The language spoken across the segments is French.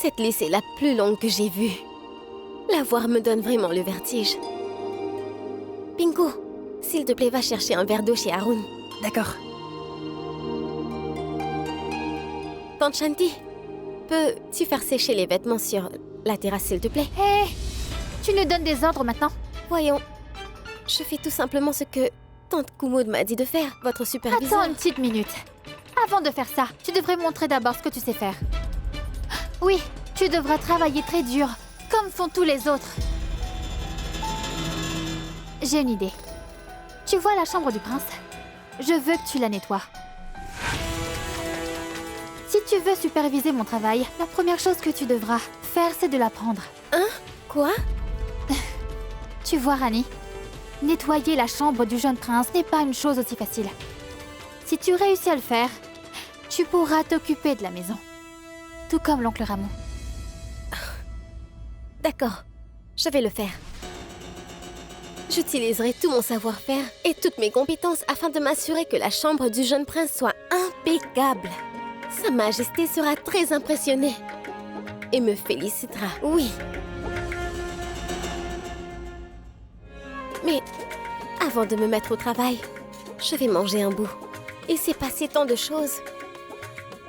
Cette liste est la plus longue que j'ai vue. La voir me donne vraiment le vertige. Pinku, s'il te plaît, va chercher un verre d'eau chez Haroun. D'accord. Tante Shanti, peux-tu faire sécher les vêtements sur la terrasse, s'il te plaît? Hé, tu nous donnes des ordres maintenant? Voyons, je fais tout simplement ce que Tante Kumoud m'a dit de faire, votre superviseur. Attends une petite minute. Avant de faire ça, tu devrais montrer d'abord ce que tu sais faire. Oui, tu devras travailler très dur, comme font tous les autres. J'ai une idée. Tu vois la chambre du prince? Je veux que tu la nettoies. Si tu veux superviser mon travail, la première chose que tu devras faire, c'est de la prendre. Hein? Quoi? Tu vois, Rani, nettoyer la chambre du jeune prince n'est pas une chose aussi facile. Si tu réussis à le faire, tu pourras t'occuper de la maison. Tout comme l'oncle Ramon. D'accord, je vais le faire. J'utiliserai tout mon savoir-faire et toutes mes compétences afin de m'assurer que la chambre du jeune prince soit impeccable. Sa Majesté sera très impressionnée et me félicitera, oui. Mais avant de me mettre au travail, je vais manger un bout. Il s'est passé tant de choses.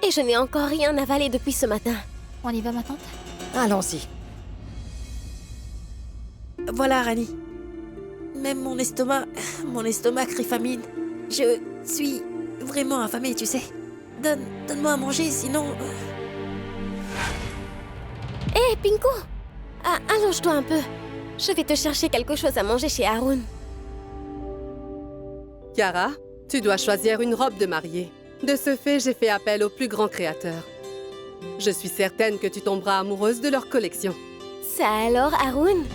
Et je n'ai encore rien avalé depuis ce matin. On y va, ma tante? Allons-y. Voilà, Rani. Même mon estomac crie famine. Je suis vraiment affamée, tu sais. Donne-moi à manger, sinon... Hé, Pinku! Allonge-toi un peu. Je vais te chercher quelque chose à manger chez Haroun. Kiara, tu dois choisir une robe de mariée. De ce fait, j'ai fait appel aux plus grands créateurs. Je suis certaine que tu tomberas amoureuse de leur collection. Ça alors, Haroun?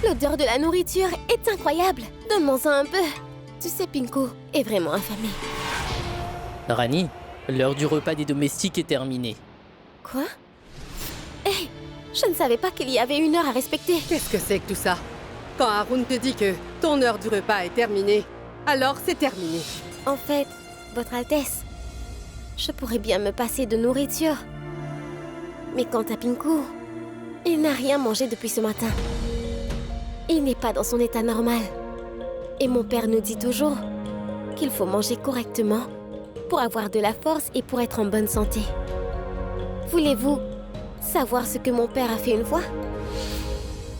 L'odeur de la nourriture est incroyable. Donne-moi-en un peu. Tu sais, Pinku est vraiment affamée. Rani, l'heure du repas des domestiques est terminée. Quoi? Hé, je ne savais pas qu'il y avait une heure à respecter. Qu'est-ce que c'est que tout ça? Quand Haroun te dit que ton heure du repas est terminée, alors c'est terminé. En fait, Votre Altesse, je pourrais bien me passer de nourriture. Mais quant à Pinku, il n'a rien mangé depuis ce matin. Il n'est pas dans son état normal. Et mon père nous dit toujours qu'il faut manger correctement pour avoir de la force et pour être en bonne santé. Voulez-vous savoir ce que mon père a fait une fois?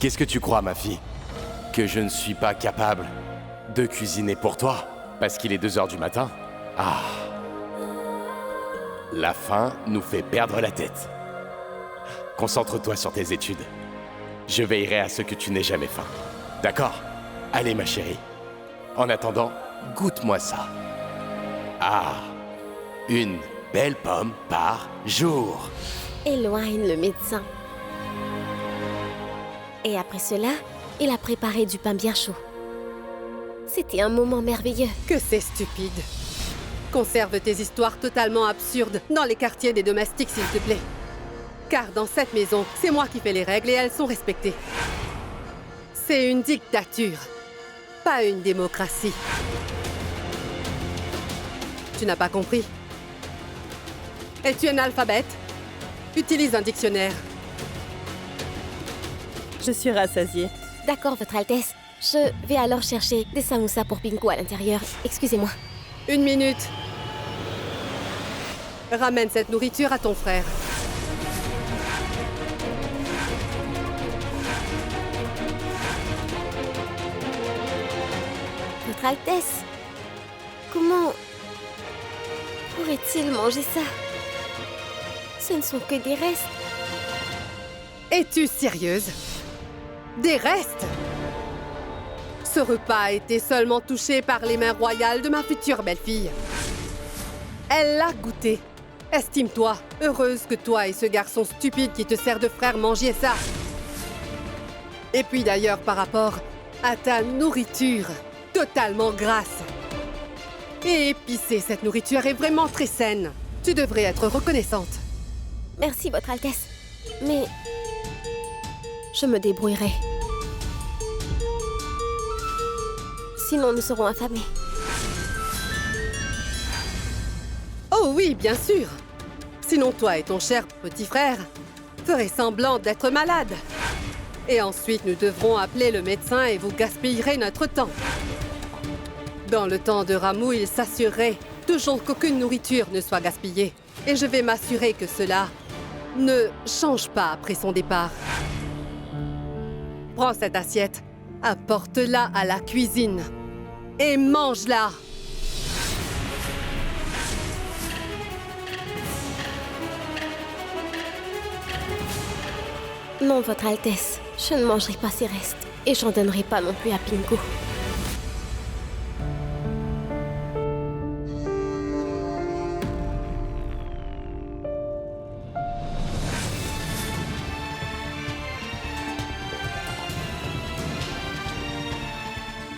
Qu'est-ce que tu crois, ma fille? Que je ne suis pas capable de cuisiner pour toi parce qu'il est 2 heures du matin? Ah! La faim nous fait perdre la tête. Concentre-toi sur tes études. Je veillerai à ce que tu n'aies jamais faim. D'accord? Allez, ma chérie. En attendant, goûte-moi ça. Ah! Une belle pomme par jour. Éloigne le médecin. Et après cela, il a préparé du pain bien chaud. C'était un moment merveilleux. Que c'est stupide. Conserve tes histoires totalement absurdes dans les quartiers des domestiques, s'il te plaît. Car dans cette maison, c'est moi qui fais les règles et elles sont respectées. C'est une dictature, pas une démocratie. Tu n'as pas compris? Es-tu analphabète? Utilise un dictionnaire. Je suis rassasiée. D'accord, Votre Altesse. Je vais alors chercher des samoussas pour Pinku à l'intérieur. Excusez-moi. 1 minute. Ramène cette nourriture à ton frère. Votre Altesse, comment pourrait-il manger ça? Ce ne sont que des restes. Es-tu sérieuse? Des restes? Ce repas a été seulement touché par les mains royales de ma future belle-fille. Elle l'a goûté. Estime-toi, heureuse que toi et ce garçon stupide qui te sert de frère mangiez ça. Et puis d'ailleurs, par rapport à ta nourriture, totalement grasse. Et épicée, cette nourriture est vraiment très saine. Tu devrais être reconnaissante. Merci, Votre Altesse. Mais je me débrouillerai. Sinon, nous serons affamés. Oh oui, bien sûr. Sinon, toi et ton cher petit frère ferez semblant d'être malade. Et ensuite, nous devrons appeler le médecin et vous gaspillerez notre temps. Dans le temps de Ramu, il s'assurerait toujours qu'aucune nourriture ne soit gaspillée. Et je vais m'assurer que cela ne change pas après son départ. Prends cette assiette, apporte-la à la cuisine et mange-la. Non, Votre Altesse. Je ne mangerai pas ces restes. Et j'en donnerai pas non plus à Pinku.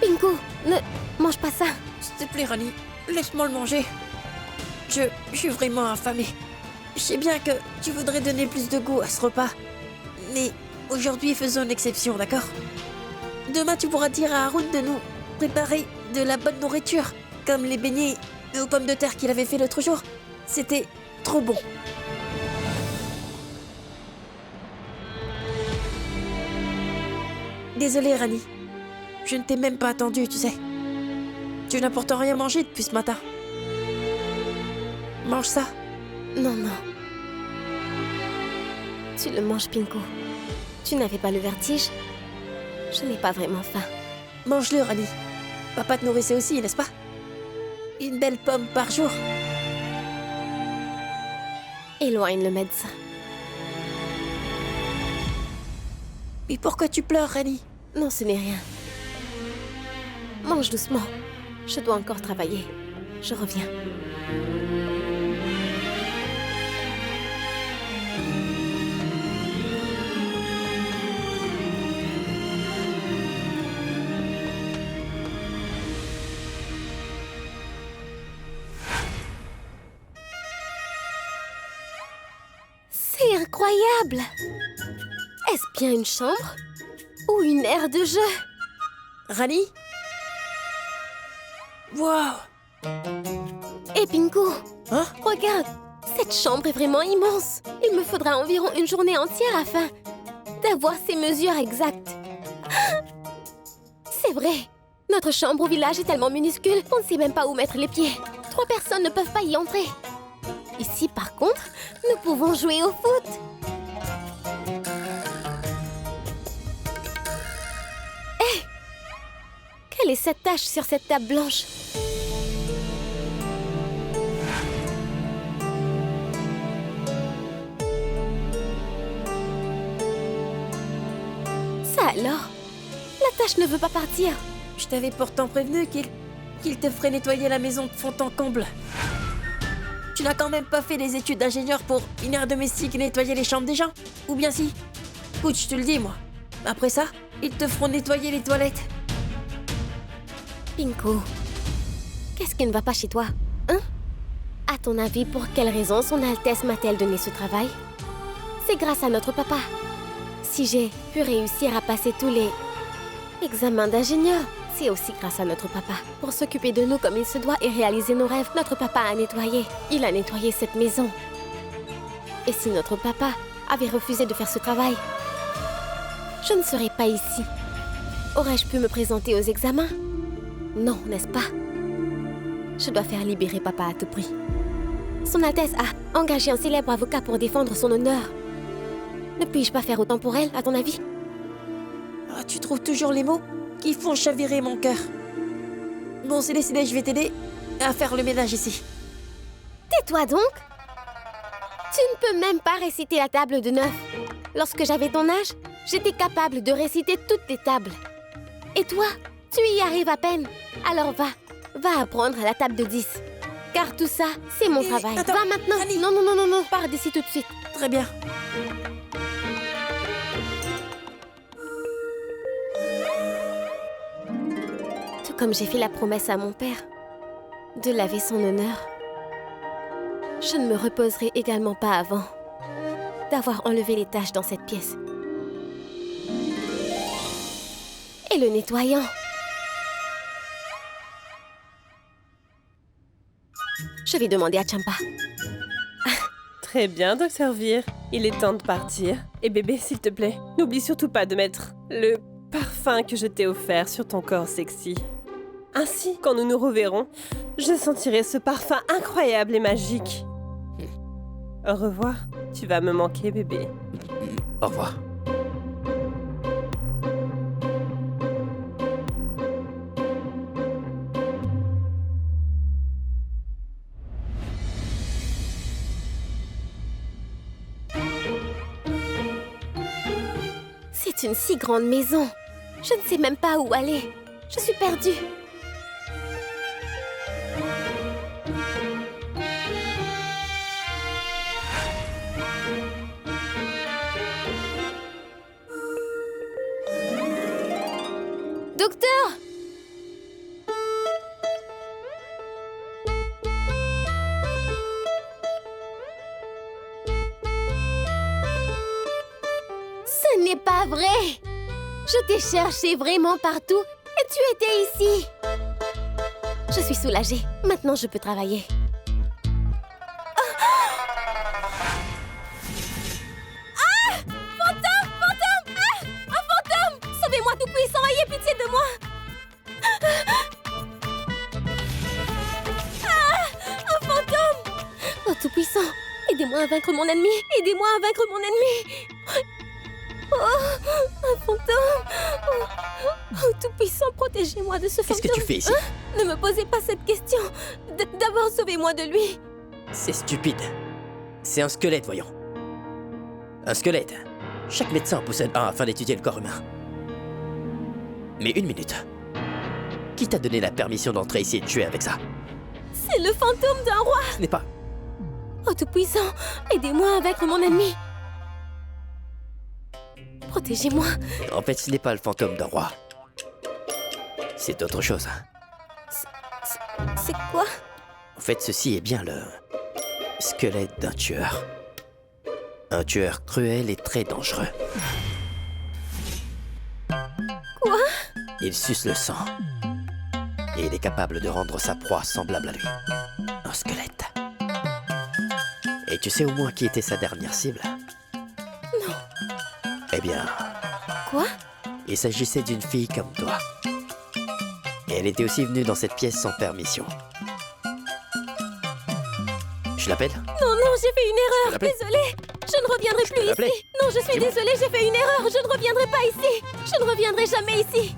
Pinku, ne mange pas ça. S'il te plaît, Rani, laisse-moi le manger. Je suis vraiment affamée. Je sais bien que tu voudrais donner plus de goût à ce repas. Mais aujourd'hui, faisons une exception, d'accord? Demain, tu pourras dire à Haroun de nous préparer de la bonne nourriture, comme les beignets aux pommes de terre qu'il avait fait l'autre jour. C'était trop bon. Désolée, Rani. Je ne t'ai même pas attendu, tu sais. Tu n'as pourtant rien mangé depuis ce matin. Mange ça. Non, non. Tu le manges, Pinku. Tu n'avais pas le vertige? Je n'ai pas vraiment faim. Mange-le, Rani. Papa te nourrissait aussi, n'est-ce pas? Une belle pomme par jour. Éloigne le médecin. Mais pourquoi tu pleures, Rani? Non, ce n'est rien. Mange doucement. Je dois encore travailler. Je reviens. C'est incroyable! Est-ce bien une chambre? Ou une aire de jeu? Rani? Waouh! Et Pinku, Hein? regarde! Cette chambre est vraiment immense! Il me faudra environ une journée entière afin d'avoir ces mesures exactes. C'est vrai! Notre chambre au village est tellement minuscule qu'on ne sait même pas où mettre les pieds. 3 personnes ne peuvent pas y entrer. Ici, par contre, nous pouvons jouer au foot. Hé! Quelle est cette tache sur cette table blanche? Ça alors? La tache ne veut pas partir. Je t'avais pourtant prévenu qu'il te ferait nettoyer la maison de fond en comble. Tu n'as quand même pas fait des études d'ingénieur pour une aire domestique et nettoyer les chambres des gens? Ou bien si? Écoute, je te le dis, moi. Après ça, ils te feront nettoyer les toilettes. Pinku, qu'est-ce qui ne va pas chez toi, hein? À ton avis, pour quelle raison son Altesse m'a-t-elle donné ce travail? C'est grâce à notre papa. Si j'ai pu réussir à passer tous les examens d'ingénieur, c'est aussi grâce à notre papa. Pour s'occuper de nous comme il se doit et réaliser nos rêves, notre papa a nettoyé. Il a nettoyé cette maison. Et si notre papa avait refusé de faire ce travail, je ne serais pas ici. Aurais-je pu me présenter aux examens? Non, n'est-ce pas? Je dois faire libérer papa à tout prix. Son Altesse a engagé un célèbre avocat pour défendre son honneur. Ne puis-je pas faire autant pour elle, à ton avis? Ah, tu trouves toujours les mots qui font chavirer mon cœur. Bon, c'est décidé, je vais t'aider à faire le ménage ici. Tais-toi donc! Tu ne peux même pas réciter la table de 9. Lorsque j'avais ton âge, j'étais capable de réciter toutes les tables. Et toi, tu y arrives à peine. Alors va apprendre à la table de 10. Car tout ça, c'est mon travail. attends, Va maintenant! Annie. Non, pars d'ici tout de suite. Très bien. Tout comme j'ai fait la promesse à mon père de laver son honneur, je ne me reposerai également pas avant d'avoir enlevé les taches dans cette pièce. Et le nettoyant. Je vais demander à Champa. Très bien, de servir. Il est temps de partir. Et bébé, s'il te plaît, n'oublie surtout pas de mettre le parfum que je t'ai offert sur ton corps sexy. Ainsi, quand nous nous reverrons, je sentirai ce parfum incroyable et magique. Au revoir. Tu vas me manquer, bébé. Au revoir. C'est une si grande maison. Je ne sais même pas où aller. Je suis perdue. Docteur! Ce n'est pas vrai! Je t'ai cherché vraiment partout et tu étais ici! Je suis soulagée. Maintenant, je peux travailler. Fantôme! Fantôme! Un fantôme! Sauvez-moi, tout-puissant! Ayez pitié de moi! Un fantôme! Oh, tout-puissant! Aidez-moi à vaincre mon ennemi! Aidez-moi à vaincre mon ennemi! Oh, un fantôme! Oh, tout-puissant, protégez-moi de ce fantôme! Qu'est-ce que tu fais ici? Ne me posez pas cette question! D'abord, sauvez-moi de lui! C'est stupide. C'est un squelette, voyons. Un squelette. Chaque médecin en possède un afin d'étudier le corps humain. Mais une minute. Qui t'a donné la permission d'entrer ici et de tuer avec ça? C'est le fantôme d'un roi! Ce n'est pas... Oh, tout-puissant, aidez-moi à vaincre mon ennemi! Protégez-moi! En fait, ce n'est pas le fantôme d'un roi. C'est autre chose. C'est quoi? En fait, ceci est bien le squelette d'un tueur. Un tueur cruel et très dangereux. Quoi? Il suce le sang. Et il est capable de rendre sa proie semblable à lui. Un squelette. Et tu sais au moins qui était sa dernière cible? Non. Eh bien, Quoi? il s'agissait d'une fille comme toi. Et elle était aussi venue dans cette pièce sans permission. Je l'appelle? Non, non, j'ai fait une erreur! l'appelle. Désolée! Je ne reviendrai peux plus l'appeler. ici! Non, je suis Dis-moi. désolée, j'ai fait une erreur! Je ne reviendrai pas ici! Je ne reviendrai jamais ici!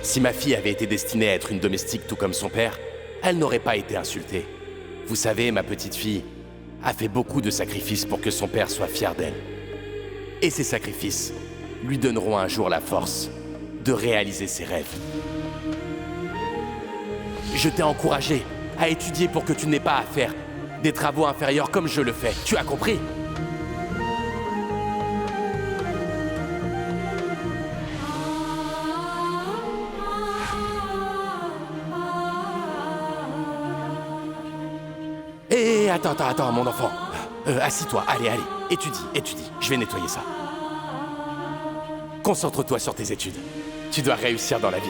Si ma fille avait été destinée à être une domestique tout comme son père, elle n'aurait pas été insultée. Vous savez, ma petite fille a fait beaucoup de sacrifices pour que son père soit fier d'elle. Et ces sacrifices lui donneront un jour la force de réaliser ses rêves. Je t'ai encouragé à étudier pour que tu n'aies pas à faire des travaux inférieurs comme je le fais. Tu as compris ? Hé, attends, mon enfant. Assis-toi, allez, étudie. Je vais nettoyer ça. Concentre-toi sur tes études. Tu dois réussir dans la vie.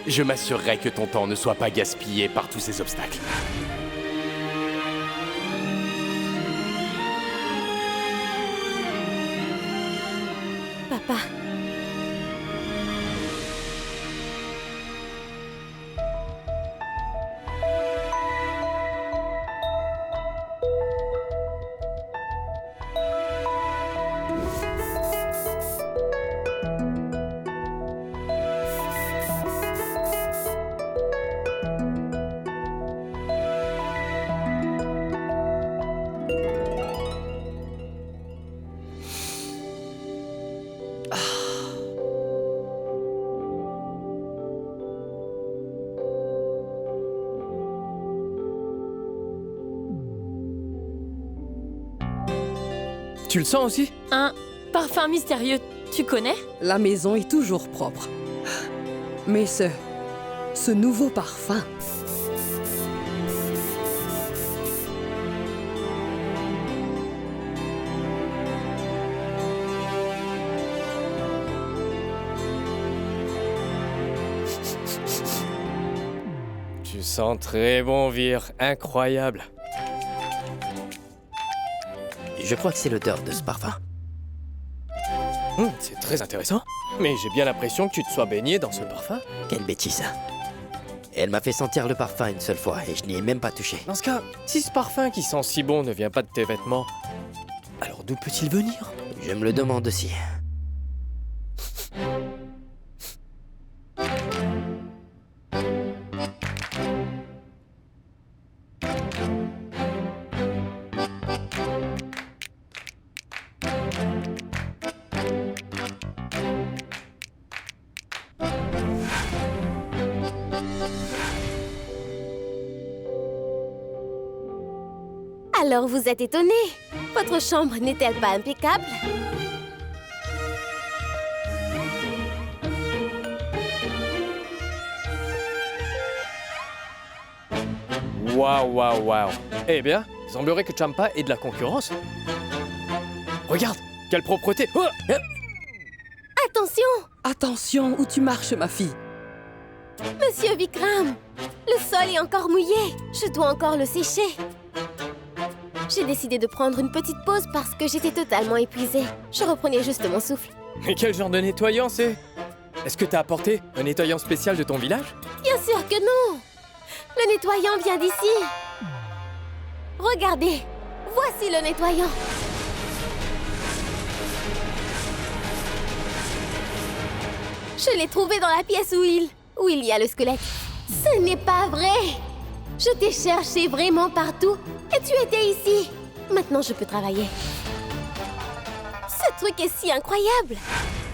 Je m'assurerai que ton temps ne soit pas gaspillé par tous ces obstacles. pas. Tu le sens aussi? Un parfum mystérieux, tu connais? La maison est toujours propre. Mais ce nouveau parfum... Tu sens très bon, Vir. Incroyable. Je crois que c'est l'odeur de ce parfum. C'est très intéressant. Mais j'ai bien l'impression que tu te sois baigné dans ce parfum. Quelle bêtise. Elle m'a fait sentir le parfum une seule fois et je n'y ai même pas touché. Dans ce cas, si ce parfum qui sent si bon ne vient pas de tes vêtements, alors d'où peut-il venir? Je me le demande aussi. Alors vous êtes étonné? Votre chambre n'est-elle pas impeccable? Waouh, waouh, waouh. Eh bien, il semblerait que Champa ait de la concurrence. Regarde, quelle propreté. Oh Attention! Attention où tu marches, ma fille. Monsieur Vikram, le sol est encore mouillé. Je dois encore le sécher. J'ai décidé de prendre une petite pause parce que j'étais totalement épuisée. Je reprenais juste mon souffle. Mais quel genre de nettoyant c'est? Est-ce que t'as apporté un nettoyant spécial de ton village? Bien sûr que non! Le nettoyant vient d'ici. Regardez, voici le nettoyant. Je l'ai trouvé dans la pièce où il y a le squelette. Ce n'est pas vrai! Je t'ai cherché vraiment partout et tu étais ici. Maintenant, je peux travailler. Ce truc est si incroyable!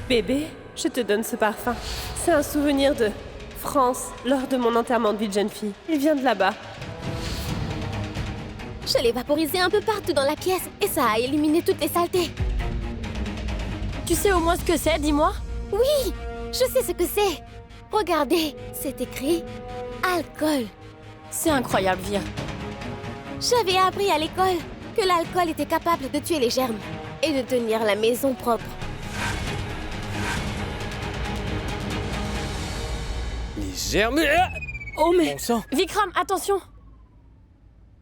Bébé, je te donne ce parfum. C'est un souvenir de France lors de mon enterrement de vie de jeune fille. Il vient de là-bas. Je l'ai vaporisé un peu partout dans la pièce et ça a éliminé toutes les saletés. Tu sais au moins ce que c'est, dis-moi? Oui, je sais ce que c'est. Regardez, c'est écrit alcool. C'est incroyable, Vir. J'avais appris à l'école que l'alcool était capable de tuer les germes et de tenir la maison propre. Les germes. Oh mais... Bon sang. Vikram, attention!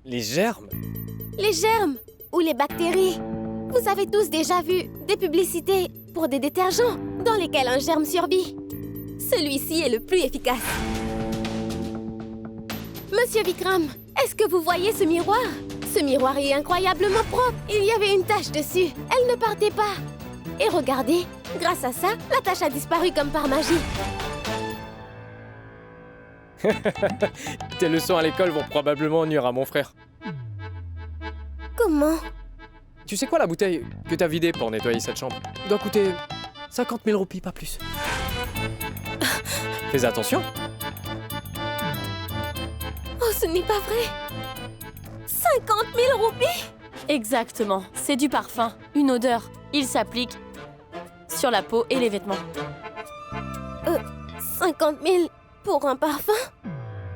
Les germes? Les germes ou les bactéries. Vous avez tous déjà vu des publicités pour des détergents dans lesquels un germe survit. Celui-ci est le plus efficace. Monsieur Vikram, est-ce que vous voyez ce miroir? Ce miroir est incroyablement propre. Il y avait une tache dessus. Elle ne partait pas. Et regardez, grâce à ça, la tache a disparu comme par magie. Tes leçons à l'école vont probablement nuire à mon frère. Comment? Tu sais quoi, la bouteille que t'as vidée pour nettoyer cette chambre doit coûter 50 000 roupies, pas plus. Fais attention. Oh, ce n'est pas vrai! 50 000 roupies? Exactement, c'est du parfum, une odeur. Il s'applique sur la peau et les vêtements. 50 000 pour un parfum?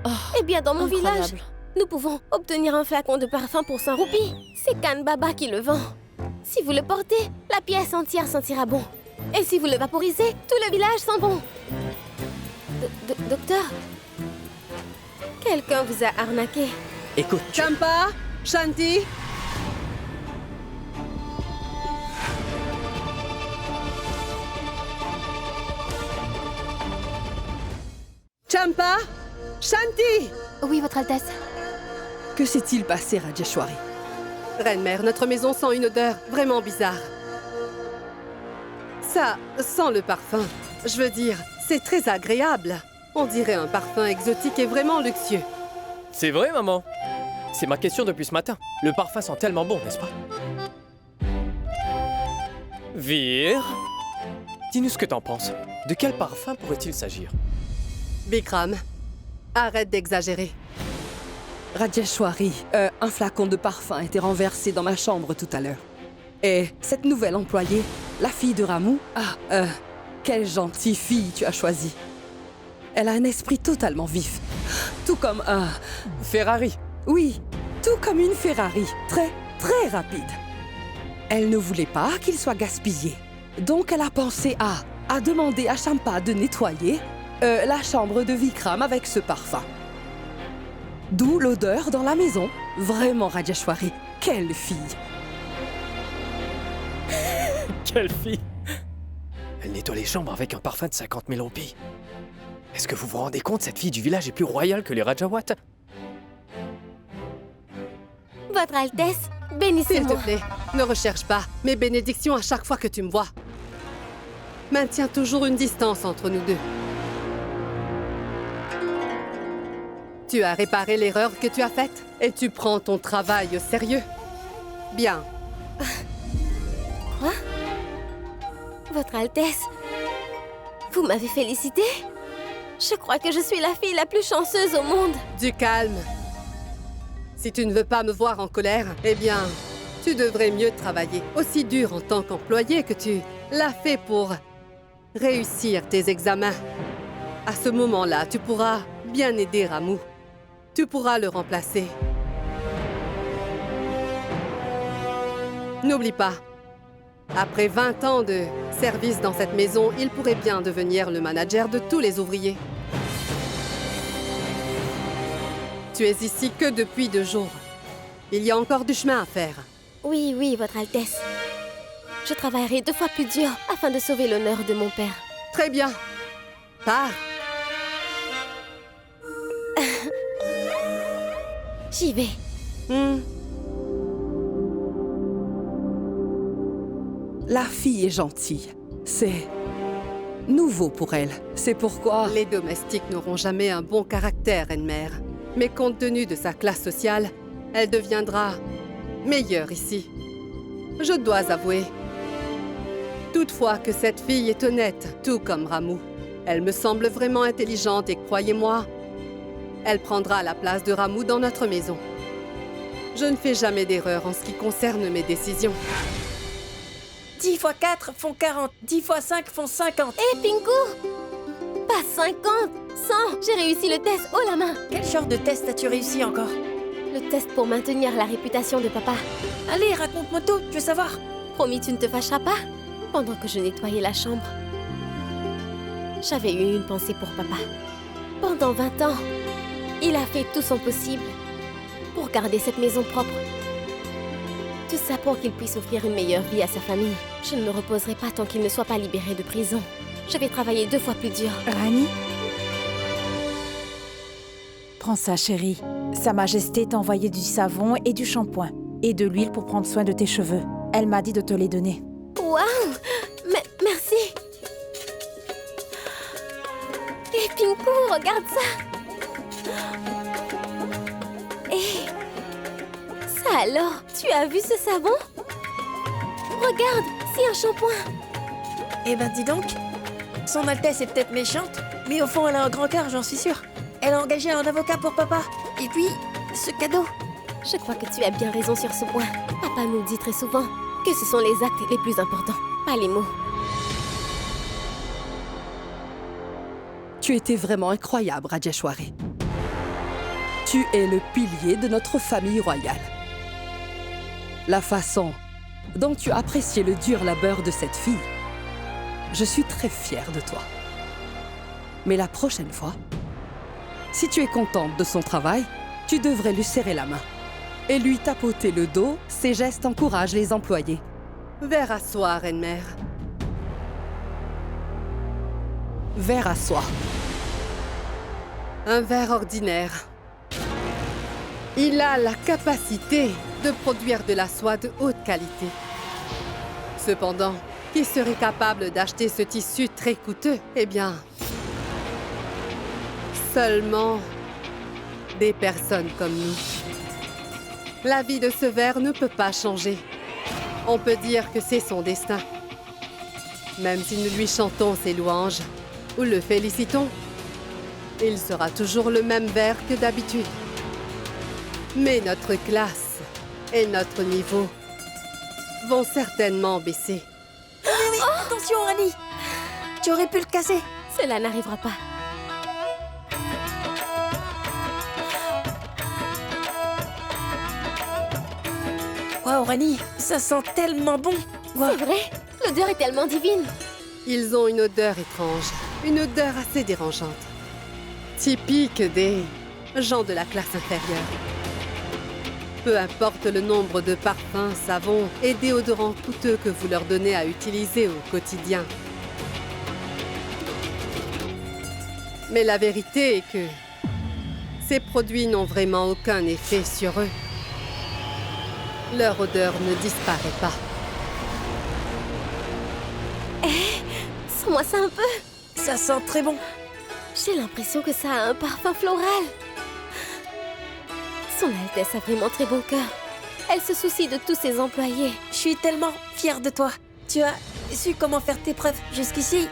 Oh, Eh bien, dans mon incroyable. village, nous pouvons obtenir un flacon de parfum pour 100 roupies. C'est Khan Baba qui le vend. Si vous le portez, la pièce entière sentira bon. Et si vous le vaporisez, tout le village sent bon. Docteur? Quelqu'un vous a arnaqué. Écoute, Champa, Shanti, Champa? Shanti! Oui, Votre Altesse. Que s'est-il passé, Rajeshwari? Reine-mère, notre maison sent une odeur vraiment bizarre. Ça sent le parfum. Je veux dire, c'est très agréable. On dirait un parfum exotique et vraiment luxueux. C'est vrai, maman. C'est ma question depuis ce matin. Le parfum sent tellement bon, n'est-ce pas? Vir, dis-nous ce que t'en penses. De quel parfum pourrait-il s'agir? Bikram, arrête d'exagérer. Rajeshwari, un flacon de parfum a été renversé dans ma chambre tout à l'heure. Et cette nouvelle employée, la fille de Ramu, quelle gentille fille tu as choisie. Elle a un esprit totalement vif, tout comme un... Ferrari. Oui, tout comme une Ferrari, très, très rapide. Elle ne voulait pas qu'il soit gaspillé. Donc elle a pensé à demander à Champa de nettoyer la chambre de Vikram avec ce parfum. D'où l'odeur dans la maison. Vraiment, Rajeshwari, quelle fille! Quelle fille! Elle nettoie les chambres avec un parfum de 50 000 roupies. Est-ce que vous vous rendez compte, cette fille du village est plus royale que les Rajawat? Votre Altesse, S'il bénissez-moi. te plaît, ne recherche pas mes bénédictions à chaque fois que tu me vois. Maintiens toujours une distance entre nous deux. Tu as réparé l'erreur que tu as faite et tu prends ton travail au sérieux. Bien. Quoi? Votre Altesse, vous m'avez félicité? Je crois que je suis la fille la plus chanceuse au monde. Du calme. Si tu ne veux pas me voir en colère, eh bien, tu devrais mieux travailler. Aussi dur en tant qu'employé que tu l'as fait pour réussir tes examens. À ce moment-là, tu pourras bien aider Ramu. Tu pourras le remplacer. N'oublie pas, après 20 ans de service dans cette maison, il pourrait bien devenir le manager de tous les ouvriers. Tu es ici que depuis 2 jours. Il y a encore du chemin à faire. Oui, oui, Votre Altesse. Je travaillerai 2 fois plus dur afin de sauver l'honneur de mon père. Très bien. Pars. J'y vais. La fille est gentille. C'est nouveau pour elle. C'est pourquoi... Les domestiques n'auront jamais un bon caractère, Reine-mère. Mais compte tenu de sa classe sociale, elle deviendra meilleure ici. Je dois avouer. Toutefois que cette fille est honnête, tout comme Ramu. Elle me semble vraiment intelligente et croyez-moi, elle prendra la place de Ramu dans notre maison. Je ne fais jamais d'erreur en ce qui concerne mes décisions. 10 x 4 font 40, 10 x 5 font 50. Hé, Pinku! Pas 50, 100! J'ai réussi le test haut la main! Quel genre de test as-tu réussi encore? Le test pour maintenir la réputation de papa. Allez, raconte-moi tout, je veux savoir. Promis, tu ne te fâcheras pas? Pendant que je nettoyais la chambre, j'avais eu une pensée pour papa. Pendant 20 ans, il a fait tout son possible pour garder cette maison propre. Tout ça pour qu'il puisse offrir une meilleure vie à sa famille. Je ne me reposerai pas tant qu'il ne soit pas libéré de prison. Je vais travailler 2 fois plus dur. Rani? Prends ça, chérie. Sa Majesté t'a envoyé du savon et du shampoing. Et de l'huile pour prendre soin de tes cheveux. Elle m'a dit de te les donner. Waouh! Merci! Et Pinku, regarde ça! Et ça alors, tu as vu ce savon? Regarde, c'est un shampoing! Eh ben dis donc, son Altesse est peut-être méchante, mais au fond elle a un grand cœur, j'en suis sûre. Elle a engagé un avocat pour papa. Et puis, ce cadeau. Je crois que tu as bien raison sur ce point. Papa nous dit très souvent que ce sont les actes les plus importants, pas les mots. Tu étais vraiment incroyable, Rajeshwari. Tu es le pilier de notre famille royale. La façon dont tu appréciais le dur labeur de cette fille, je suis très fière de toi. Mais la prochaine fois, si tu es contente de son travail, tu devrais lui serrer la main et lui tapoter le dos. Ces gestes encouragent les employés. Vers à soi, Reine-mère. Vers à soi. un ver ordinaire. Il a la capacité de produire de la soie de haute qualité. Cependant, qui serait capable d'acheter ce tissu très coûteux? Eh bien, seulement des personnes comme nous. La vie de ce ver ne peut pas changer. On peut dire que c'est son destin. Même si nous lui chantons ses louanges ou le félicitons, il sera toujours le même ver que d'habitude. Mais notre classe et notre niveau vont certainement baisser. Oui, attention, Rani! Tu aurais pu le casser. Cela n'arrivera pas. Waouh, Rani, ça sent tellement bon. Wow. C'est vrai, l'odeur est tellement divine. Ils ont une odeur étrange, une odeur assez dérangeante. Typique des gens de la classe inférieure. Peu importe le nombre de parfums, savons et déodorants coûteux que vous leur donnez à utiliser au quotidien. Mais la vérité est que ces produits n'ont vraiment aucun effet sur eux. Leur odeur ne disparaît pas. Sens-moi ça un peu. Ça sent très bon. J'ai l'impression que ça a un parfum floral. Son Altesse a vraiment très bon cœur. Elle se soucie de tous ses employés. Je suis tellement fière de toi. Tu as su comment faire tes preuves. Jusqu'ici,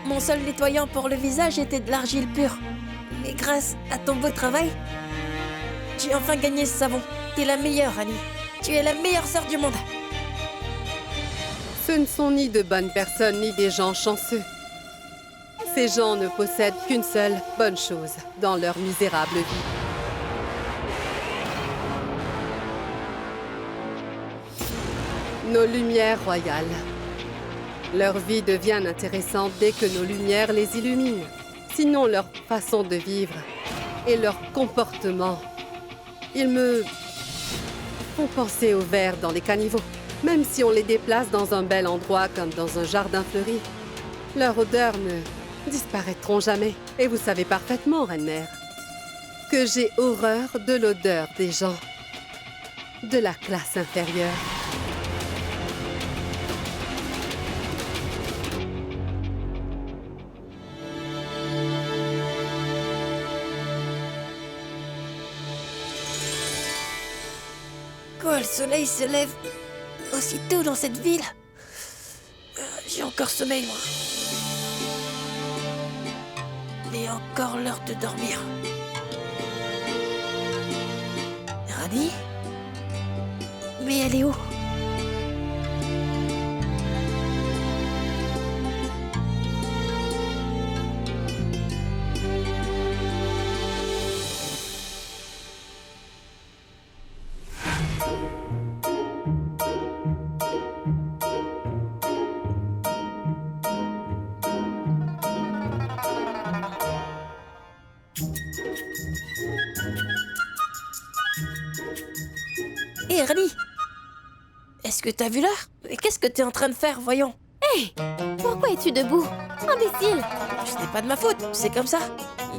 mon seul nettoyant pour le visage était de l'argile pure. Mais grâce à ton beau travail, j'ai enfin gagné ce savon. T'es la meilleure, Annie. Tu es la meilleure sœur du monde. Ce ne sont ni de bonnes personnes, ni des gens chanceux. Ces gens ne possèdent qu'une seule bonne chose dans leur misérable vie. Nos lumières royales. Leur vie devient intéressante dès que nos lumières les illuminent. Sinon, leur façon de vivre et leur comportement, ils me font penser aux vers dans les caniveaux. Même si on les déplace dans un bel endroit comme dans un jardin fleuri, leurs odeurs ne disparaîtront jamais. Et vous savez parfaitement, Reine-Mère, que j'ai horreur de l'odeur des gens de la classe inférieure. Quoi, le soleil se lève aussitôt dans cette ville? J'ai encore sommeil, moi. Il est encore l'heure de dormir. Rani? Mais elle est où? Hé, Rani! Est-ce que t'as vu l'heure? Qu'est-ce que t'es en train de faire, voyons? Hé! Pourquoi es-tu debout? Imbécile! Ce n'est pas de ma faute, c'est comme ça.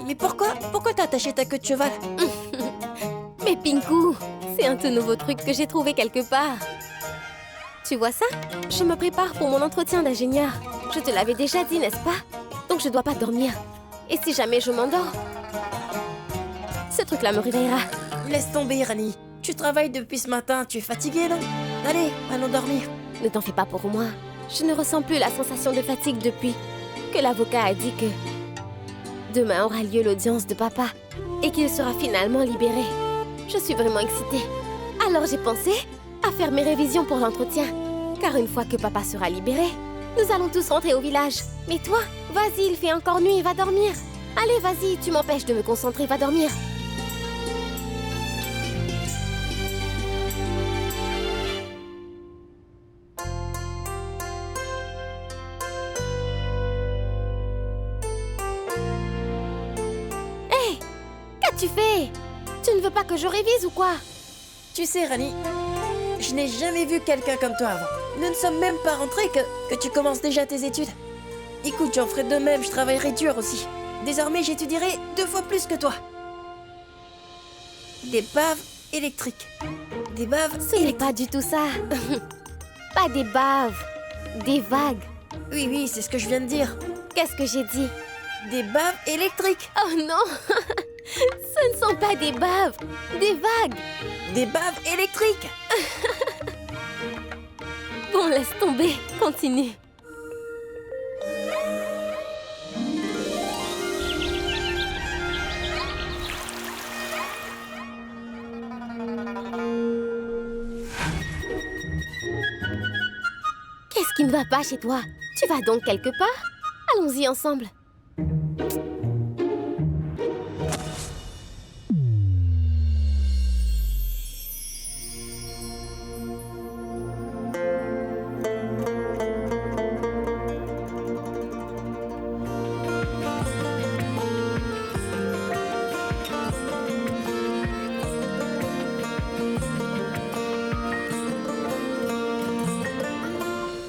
Mais pourquoi t'as attaché ta queue de cheval? Mais Pinkou, c'est un tout nouveau truc que j'ai trouvé quelque part. Tu vois ça? Je me prépare pour mon entretien d'ingénieur. Je te l'avais déjà dit, n'est-ce pas? Donc je dois pas dormir. Et si jamais je m'endors, ce truc-là me réveillera. Laisse tomber, Rani. Tu travailles depuis ce matin, tu es fatiguée, non? Allez, allons dormir. Ne t'en fais pas pour moi. Je ne ressens plus la sensation de fatigue depuis que l'avocat a dit que demain aura lieu l'audience de papa et qu'il sera finalement libéré. Je suis vraiment excitée. Alors j'ai pensé à faire mes révisions pour l'entretien. Car une fois que papa sera libéré, nous allons tous rentrer au village. Mais toi, vas-y, il fait encore nuit, va dormir. Allez, vas-y, tu m'empêches de me concentrer, va dormir. Qu'as-tu fait? Tu ne veux pas que je révise ou quoi? Tu sais, Rani, je n'ai jamais vu quelqu'un comme toi avant. Nous ne sommes même pas rentrés que tu commences déjà tes études. Écoute, j'en ferai de même, je travaillerai dur aussi. Désormais, j'étudierai 2 fois plus que toi. Des baves électriques. Des baves Ce n'est pas du tout ça. Pas des baves, des vagues. Oui, oui, c'est ce que je viens de dire. Qu'est-ce que j'ai dit? Des baves électriques. Oh non. Ce ne sont pas des baves, des vagues. Des baves électriques. Bon, laisse tomber. Continue. Qu'est-ce qui ne va pas chez toi? Tu vas donc quelque part? Allons-y ensemble.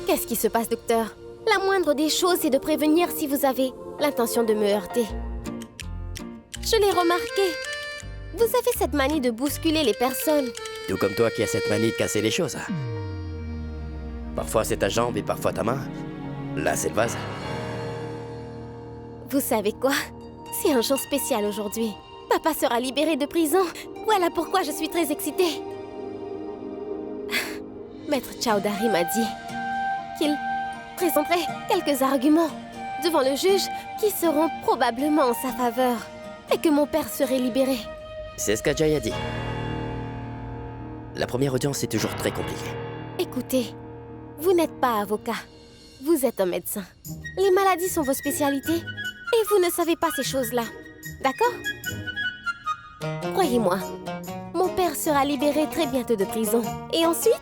Qu'est-ce qui se passe, docteur? La moindre des choses, c'est de prévenir si vous avez l'intention de me heurter. Je l'ai remarqué. Vous avez cette manie de bousculer les personnes. Tout comme toi qui as cette manie de casser les choses. Parfois c'est ta jambe et parfois ta main. Là c'est le vase. Vous savez quoi? C'est un jour spécial aujourd'hui. Papa sera libéré de prison. Voilà pourquoi je suis très excitée. Maître Chowdhury m'a dit qu'il présenterait quelques arguments devant le juge qui seront probablement en sa faveur et que mon père serait libéré. C'est ce qu'Ajay a dit. La première audience est toujours très compliquée. Écoutez, vous n'êtes pas avocat. Vous êtes un médecin. Les maladies sont vos spécialités et vous ne savez pas ces choses-là. D'accord? Croyez-moi, mon père sera libéré très bientôt de prison. Et ensuite,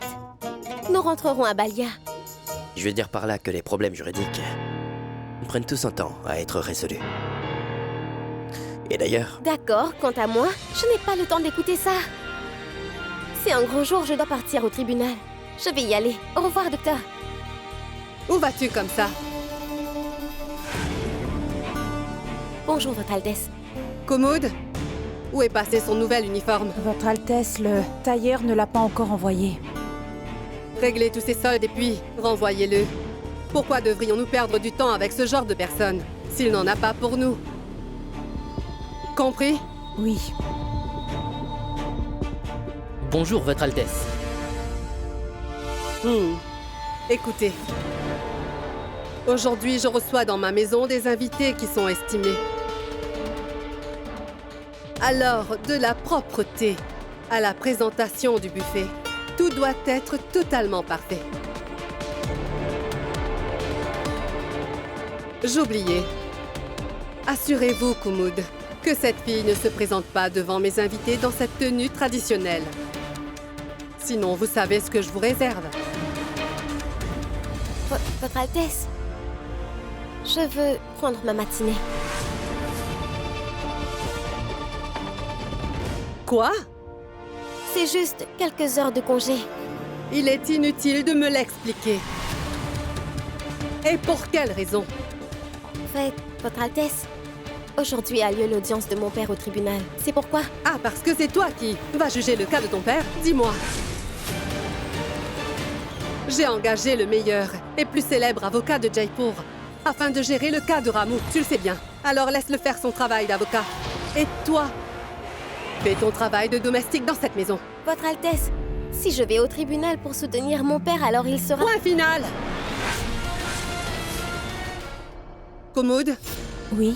nous rentrerons à Balia. Je veux dire par là que les problèmes juridiques prennent tous un temps à être résolus. Et d'ailleurs... D'accord, quant à moi, je n'ai pas le temps d'écouter ça. C'est un grand jour, je dois partir au tribunal. Je vais y aller. Au revoir, docteur. Où vas-tu comme ça? Bonjour, Votre Altesse. Commode? Où est passé son nouvel uniforme? Votre Altesse, le tailleur ne l'a pas encore envoyé. Réglez tous ces soldes et puis renvoyez-le. Pourquoi devrions-nous perdre du temps avec ce genre de personne s'il n'en a pas pour nous? Compris? Oui. Bonjour, Votre Altesse. Écoutez. Aujourd'hui, je reçois dans ma maison des invités qui sont estimés. Alors, de la propreté à la présentation du buffet, tout doit être totalement parfait. J'oubliais. Assurez-vous, Kumud, que cette fille ne se présente pas devant mes invités dans cette tenue traditionnelle. Sinon, vous savez ce que je vous réserve. Votre Altesse, je veux prendre ma matinée. Quoi? C'est juste quelques heures de congé. Il est inutile de me l'expliquer. Et pour quelle raison? En fait, Votre Altesse, aujourd'hui a lieu l'audience de mon père au tribunal. C'est pourquoi? Ah, parce que c'est toi qui vas juger le cas de ton père? Dis-moi. J'ai engagé le meilleur et plus célèbre avocat de Jaipur afin de gérer le cas de Ramu. Tu le sais bien. Alors laisse-le faire son travail d'avocat. Et toi, fais ton travail de domestique dans cette maison. Votre Altesse, si je vais au tribunal pour soutenir mon père, alors il sera... Point final! Commode? Oui.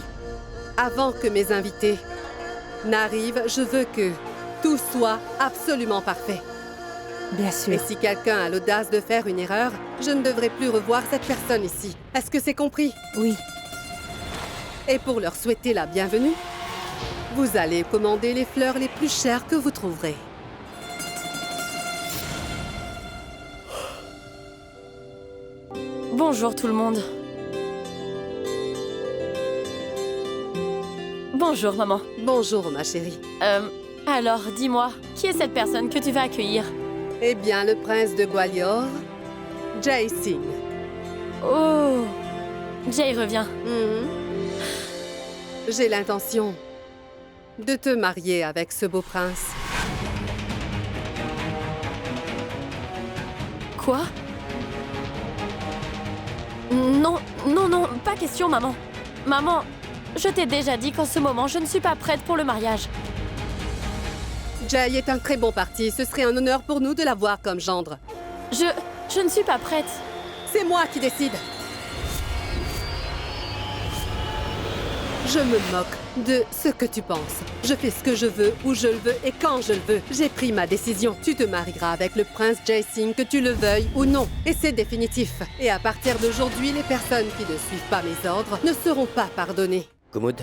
Avant que mes invités n'arrivent, je veux que tout soit absolument parfait. Bien sûr. Et si quelqu'un a l'audace de faire une erreur, je ne devrai plus revoir cette personne ici. Est-ce que c'est compris? Oui. Et pour leur souhaiter la bienvenue, vous allez commander les fleurs les plus chères que vous trouverez. Bonjour tout le monde. Bonjour maman. Bonjour ma chérie. Alors dis-moi, qui est cette personne que tu vas accueillir? Eh bien, le prince de Gwalior, Jai Singh. Oh, Jay revient. J'ai l'intention de te marier avec ce beau prince. Quoi? Non, non, non, pas question, maman. Maman, je t'ai déjà dit qu'en ce moment, je ne suis pas prête pour le mariage. Jay est un très bon parti. Ce serait un honneur pour nous de l'avoir comme gendre. Je ne suis pas prête. C'est moi qui décide. Je me moque de ce que tu penses. Je fais ce que je veux, où je le veux et quand je le veux. J'ai pris ma décision. Tu te marieras avec le prince Jae-sing, que tu le veuilles ou non. Et c'est définitif. Et à partir d'aujourd'hui, les personnes qui ne suivent pas mes ordres ne seront pas pardonnées. Gumud,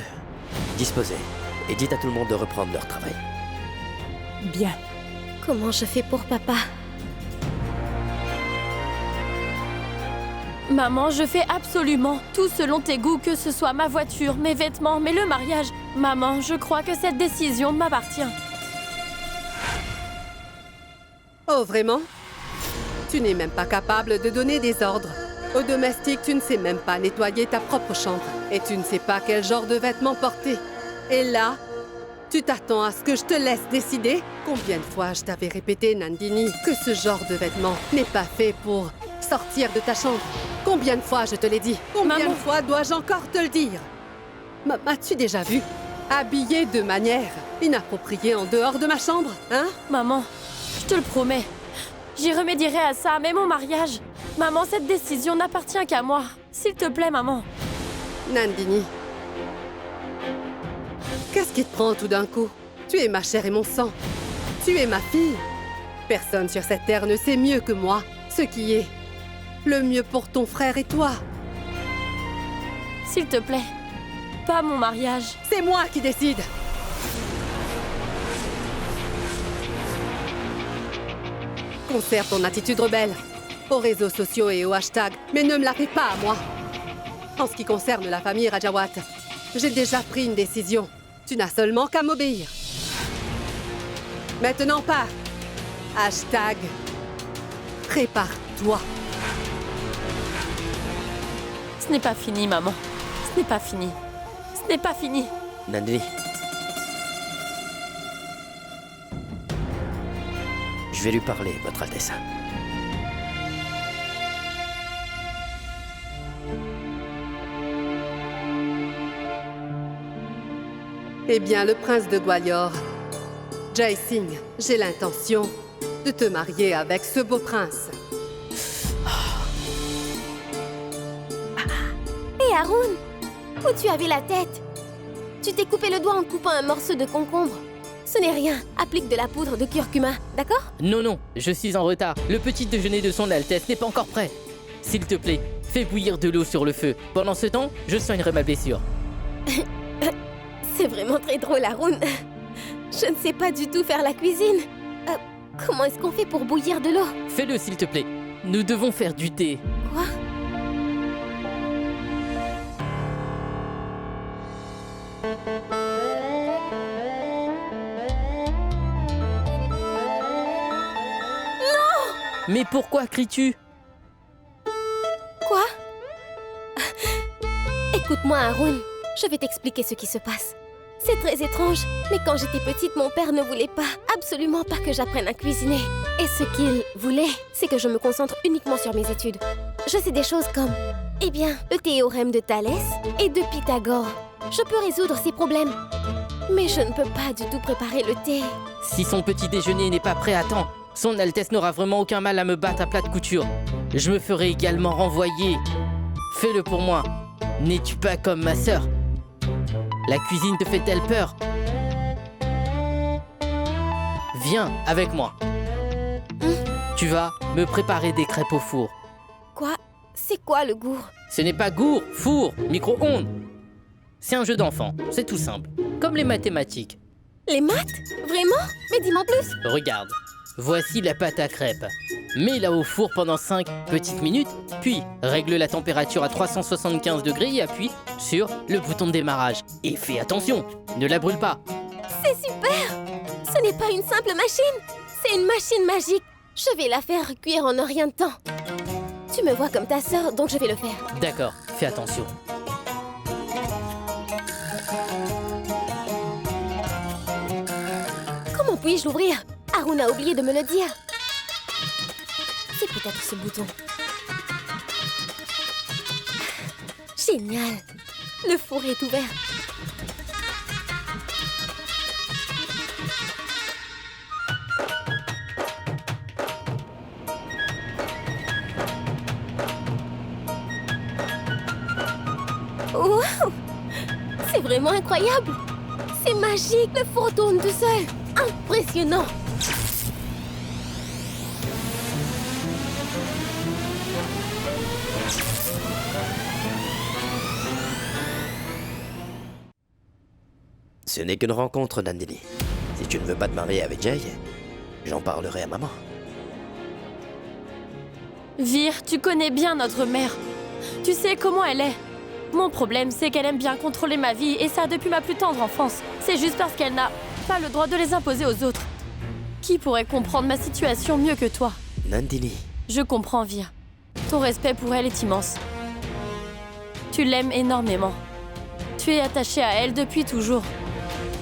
disposez. Et dites à tout le monde de reprendre leur travail. Bien. Comment je fais pour papa? Maman, je fais absolument tout selon tes goûts, que ce soit ma voiture, mes vêtements, mais le mariage. Maman, je crois que cette décision m'appartient. Oh, vraiment? Tu n'es même pas capable de donner des ordres. Au domestique, tu ne sais même pas nettoyer ta propre chambre. Et tu ne sais pas quel genre de vêtements porter. Et là, tu t'attends à ce que je te laisse décider? Combien de fois je t'avais répété, Nandini, que ce genre de vêtements n'est pas fait pour sortir de ta chambre? Combien de fois je te l'ai dit? Combien de fois dois-je encore te le dire? M'as-tu déjà vu habillée de manière inappropriée en dehors de ma chambre, hein? Maman, je te le promets. J'y remédierai à ça, mais mon mariage... Maman, cette décision n'appartient qu'à moi. S'il te plaît, maman. Nandini. Qu'est-ce qui te prend tout d'un coup? Tu es ma chair et mon sang. Tu es ma fille. Personne sur cette terre ne sait mieux que moi ce qui est le mieux pour ton frère et toi. S'il te plaît, pas mon mariage. C'est moi qui décide. Conserve ton attitude rebelle aux réseaux sociaux et aux hashtags, mais ne me la fais pas à moi. En ce qui concerne la famille Rajawat, j'ai déjà pris une décision. Tu n'as seulement qu'à m'obéir. Maintenant pas. Hashtag prépare-toi. Ce n'est pas fini, maman. Ce n'est pas fini. Ce n'est pas fini. Nandini. Je vais lui parler, Votre Altesse. Eh bien, le prince de Gwalior, Jae-sing, j'ai l'intention de te marier avec ce beau prince. Hé, Haroun! Où tu avais la tête? Tu t'es coupé le doigt en coupant un morceau de concombre. Ce n'est rien. Applique de la poudre de curcuma, d'accord? Non, non, je suis en retard. Le petit déjeuner de son Altesse n'est pas encore prêt. S'il te plaît, fais bouillir de l'eau sur le feu. Pendant ce temps, je soignerai ma blessure. C'est vraiment très drôle, Haroun. Je ne sais pas du tout faire la cuisine. Comment est-ce qu'on fait pour bouillir de l'eau? Fais-le, s'il te plaît. Nous devons faire du thé. Quoi? Mais pourquoi cries-tu? Quoi? Écoute-moi, Haroun. Je vais t'expliquer ce qui se passe. C'est très étrange, mais quand j'étais petite, mon père ne voulait pas, absolument pas que j'apprenne à cuisiner. Et ce qu'il voulait, c'est que je me concentre uniquement sur mes études. Je sais des choses comme, eh bien, le théorème de Thalès et de Pythagore. Je peux résoudre ces problèmes. Mais je ne peux pas du tout préparer le thé. Si son petit déjeuner n'est pas prêt à temps, son Altesse n'aura vraiment aucun mal à me battre à plat de couture. Je me ferai également renvoyer. Fais-le pour moi. N'es-tu pas comme ma sœur? La cuisine te fait-elle peur? Viens avec moi. Tu vas me préparer des crêpes au four. Quoi? C'est quoi le goût? Ce n'est pas goût, four, micro-ondes. C'est un jeu d'enfant, c'est tout simple. Comme les mathématiques. Les maths? Vraiment? Mais dis-moi plus. Regarde, voici la pâte à crêpes. Mets-la au four pendant 5 petites minutes, puis règle la température à 375 degrés et appuie sur le bouton de démarrage. Et fais attention, ne la brûle pas. C'est super! Ce n'est pas une simple machine, c'est une machine magique. Je vais la faire cuire en un rien de temps. Tu me vois comme ta sœur, donc je vais le faire. D'accord, fais attention. puis-je l'ouvrir? Haroun a oublié de me le dire. C'est peut-être ce bouton. Génial! Le four est ouvert. Wow! C'est vraiment incroyable! C'est magique! Le four tourne tout seul! Impressionnant! Ce n'est qu'une rencontre, Nandini. Si tu ne veux pas te marier avec Jay, j'en parlerai à maman. Vir, tu connais bien notre mère. Tu sais comment elle est. Mon problème, c'est qu'elle aime bien contrôler ma vie, et ça depuis ma plus tendre enfance. C'est juste parce qu'elle n'a pas le droit de les imposer aux autres. Qui pourrait comprendre ma situation mieux que toi? Nandini. Je comprends, Vir. Ton respect pour elle est immense. Tu l'aimes énormément. Tu es attaché à elle depuis toujours.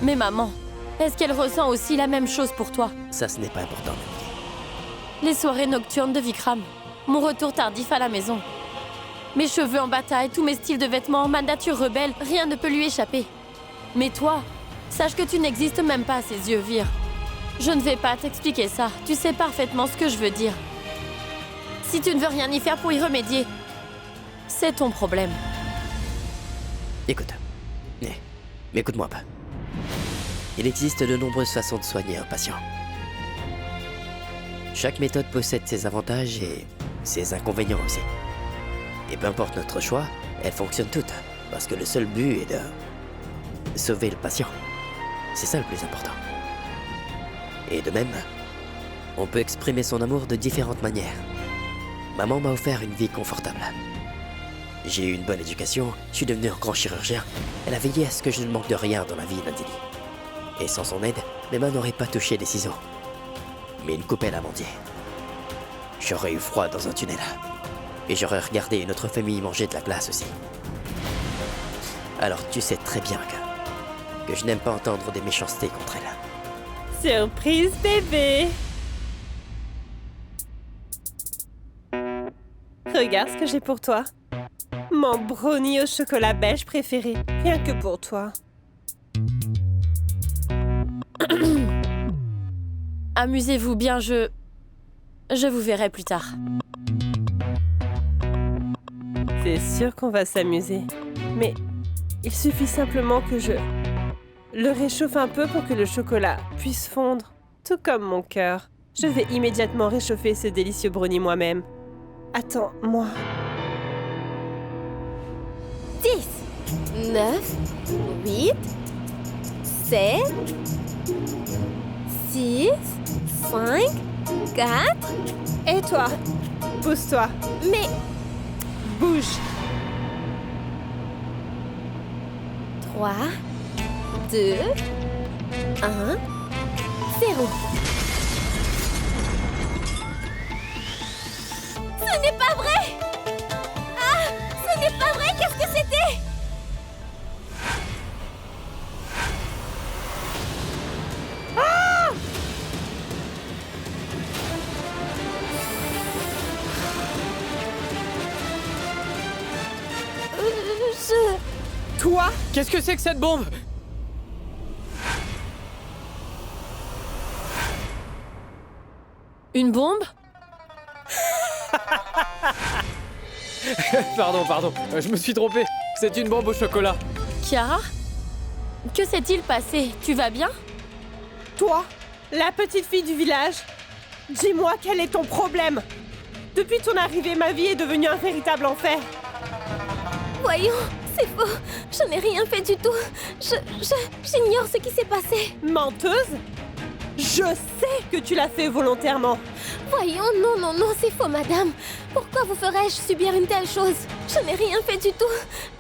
Mais maman, est-ce qu'elle ressent aussi la même chose pour toi? Ça, ce n'est pas important, Nandini. Les soirées nocturnes de Vikram, mon retour tardif à la maison. Mes cheveux en bataille, tous mes styles de vêtements, ma nature rebelle, rien ne peut lui échapper. Mais toi, sache que tu n'existes même pas à ses yeux, Vir. Je ne vais pas t'expliquer ça, tu sais parfaitement ce que je veux dire. Si tu ne veux rien y faire pour y remédier, c'est ton problème. Écoute, mais écoute-moi pas. Il existe de nombreuses façons de soigner un patient. Chaque méthode possède ses avantages et ses inconvénients aussi. Et peu importe notre choix, elles fonctionnent toutes, parce que le seul but est de sauver le patient. C'est ça le plus important. Et de même, on peut exprimer son amour de différentes manières. Maman m'a offert une vie confortable. J'ai eu une bonne éducation, je suis devenu un grand chirurgien. Elle a veillé à ce que je ne manque de rien dans la vie, Nandini. Et sans son aide, mes mains n'auraient pas touché des ciseaux, mais une coupelle amandier. J'aurais eu froid dans un tunnel. Et j'aurais regardé une autre famille manger de la glace aussi. Alors tu sais très bien que je n'aime pas entendre des méchancetés contre elle. Surprise, bébé! Regarde ce que j'ai pour toi. Mon brownie au chocolat belge préféré, rien que pour toi. Amusez-vous bien, je vous verrai plus tard. C'est sûr qu'on va s'amuser. Mais il suffit simplement que je le réchauffe un peu pour que le chocolat puisse fondre, tout comme mon cœur. Je vais immédiatement réchauffer ce délicieux brownie moi-même. Attends-moi. 10, 9, 8, 7, 6, 5, 4... Et toi? Pousse-toi. Mais... Bouge. 3, 2, 1, 0. Ce n'est pas vrai! Ah! Ce n'est pas vrai! Qu'est-ce que c'était? Ah! Toi? Qu'est-ce que c'est que cette bombe? Une bombe? Pardon, je me suis trompé. C'est une bombe au chocolat. Kiara? Que s'est-il passé? Tu vas bien? Toi, la petite fille du village, dis-moi quel est ton problème? Depuis ton arrivée, ma vie est devenue un véritable enfer. Voyons, c'est faux. Je n'ai rien fait du tout. J'ignore ce qui s'est passé. Menteuse? Je sais que tu l'as fait volontairement. Voyons, non, c'est faux, madame. Pourquoi vous ferais-je subir une telle chose? Je n'ai rien fait du tout.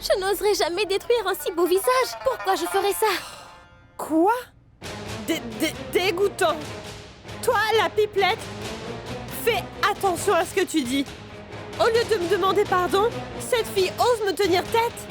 Je n'oserais jamais détruire un si beau visage. Pourquoi je ferais ça? Quoi? Dégoûtant. Toi, la pipelette, fais attention à ce que tu dis. Au lieu de me demander pardon, cette fille ose me tenir tête.